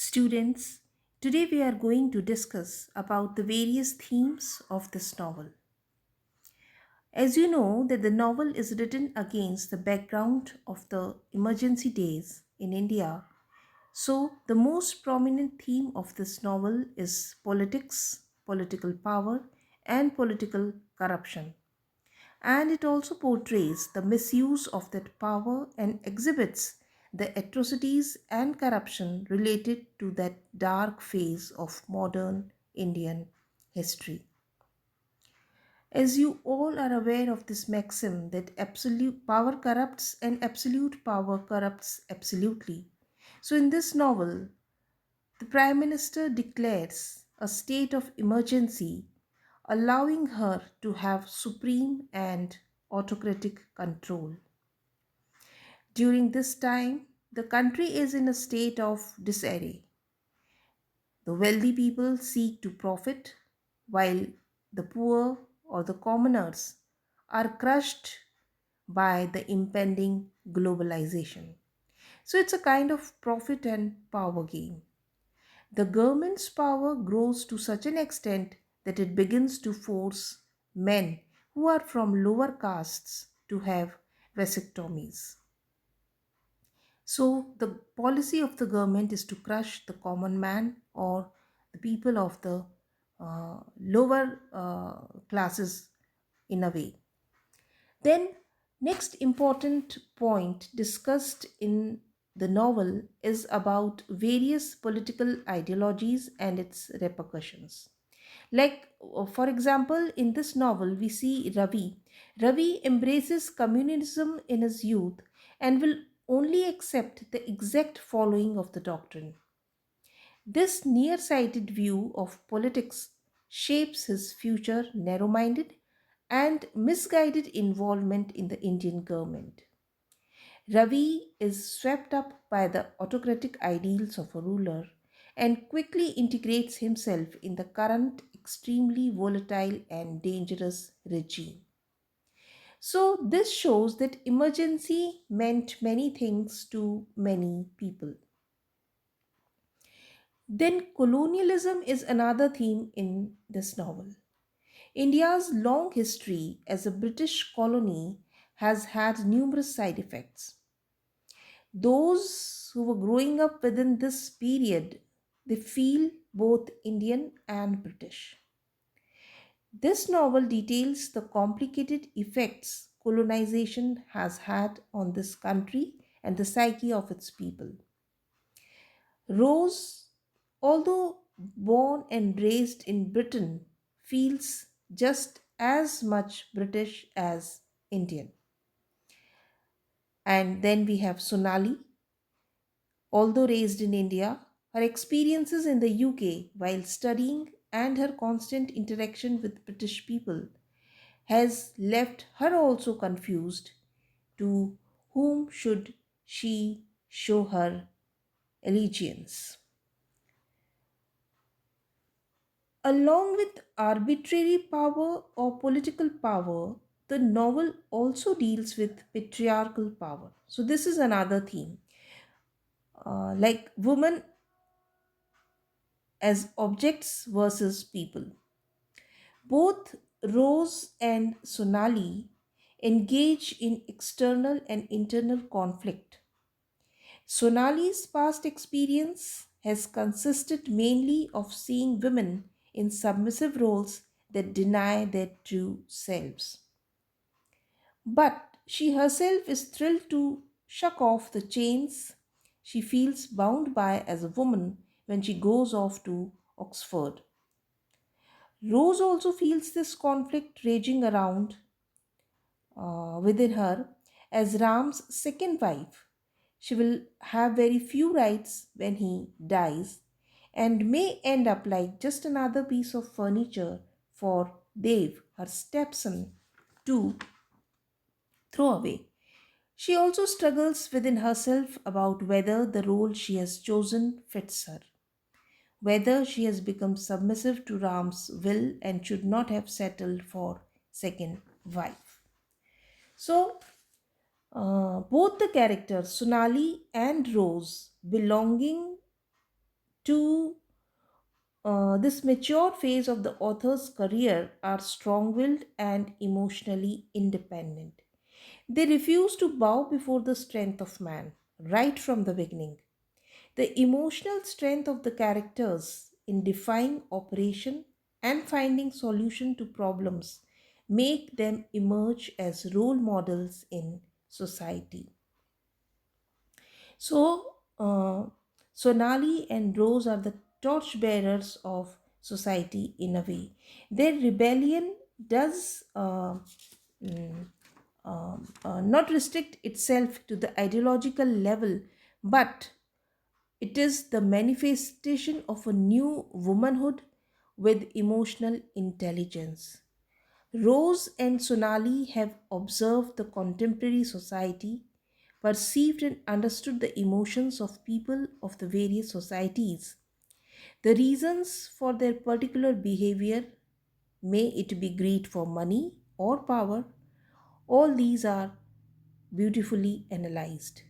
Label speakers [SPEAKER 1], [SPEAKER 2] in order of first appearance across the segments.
[SPEAKER 1] Students, today we are going to discuss about the various themes of this novel. As you know that the novel is written against the background of the emergency days in India, so the most prominent theme of this novel is politics, political power and political corruption. And it also portrays the misuse of that power and exhibits the atrocities and corruption related to that dark phase of modern Indian history. As you all are aware of this maxim that absolute power corrupts and absolute power corrupts absolutely. So, in this novel, the Prime Minister declares a state of emergency, allowing her to have supreme and autocratic control. During this time, the country is in a state of disarray. The wealthy people seek to profit, while the poor or the commoners are crushed by the impending globalization. So it's a kind of profit and power game. The government's power grows to such an extent that it begins to force men who are from lower castes to have vasectomies. So, the policy of the government is to crush the common man or the people of the lower classes in a way. Then, next important point discussed in the novel is about various political ideologies and its repercussions. Like, for example, in this novel, we see Ravi. Ravi embraces communism in his youth and will only accept the exact following of the doctrine. This nearsighted view of politics shapes his future narrow minded and misguided involvement in the Indian government. Ravi is swept up by the autocratic ideals of a ruler and quickly integrates himself in the current extremely volatile and dangerous regime. So, this shows that emergency meant many things to many people. Then, colonialism is another theme in this novel. India's long history as a British colony has had numerous side effects. Those who were growing up within this period, they feel both Indian and British. This novel details the complicated effects colonization has had on this country and the psyche of its people. Rose, although born and raised in Britain, feels just as much British as Indian. And then we have Sonali, although raised in India, her experiences in the UK while studying and her constant interaction with British people has left her also confused to whom should she show her allegiance. Along with arbitrary power or political power, the novel also deals with patriarchal power. So, this is another theme. Like women as objects versus people. Both Rose and Sonali engage in external and internal conflict. Sonali's past experience has consisted mainly of seeing women in submissive roles that deny their true selves. But she herself is thrilled to shuck off the chains she feels bound by as a woman when she goes off to Oxford. Rose also feels this conflict raging around within her as Ram's second wife. She will have very few rights when he dies and may end up like just another piece of furniture for Dave, her stepson, to throw away. She also struggles within herself about whether the role she has chosen fits her, whether she has become submissive to Ram's will and should not have settled for second wife. So, both the characters, Sonali and Rose, belonging to this mature phase of the author's career are strong willed and emotionally independent. They refuse to bow before the strength of man right from the beginning. The emotional strength of the characters in defying operation and finding solution to problems make them emerge as role models in society. So, Sonali and Rose are the torchbearers of society in a way. Their rebellion does not restrict itself to the ideological level, but it is the manifestation of a new womanhood with emotional intelligence. Rose and Sonali have observed the contemporary society, perceived and understood the emotions of people of the various societies. The reasons for their particular behavior, may it be greed for money or power, all these are beautifully analyzed.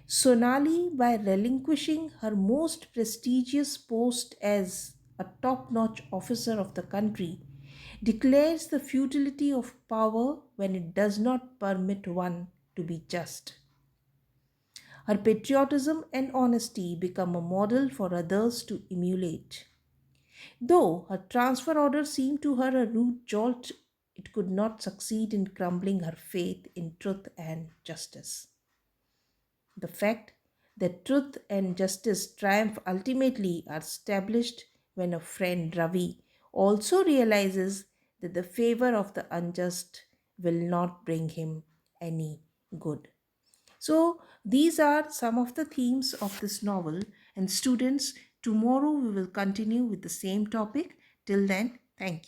[SPEAKER 1] Sonali, by relinquishing her most prestigious post as a top notch officer of the country, declares the futility of power when it does not permit one to be just. Her patriotism and honesty become a model for others to emulate. Though her transfer order seemed to her a rude jolt, it could not succeed in crumbling her faith in truth and justice. The fact that truth and justice triumph ultimately are established when a friend Ravi also realizes that the favor of the unjust will not bring him any good. So, these are some of the themes of this novel. And, students, tomorrow we will continue with the same topic. Till then, thank you.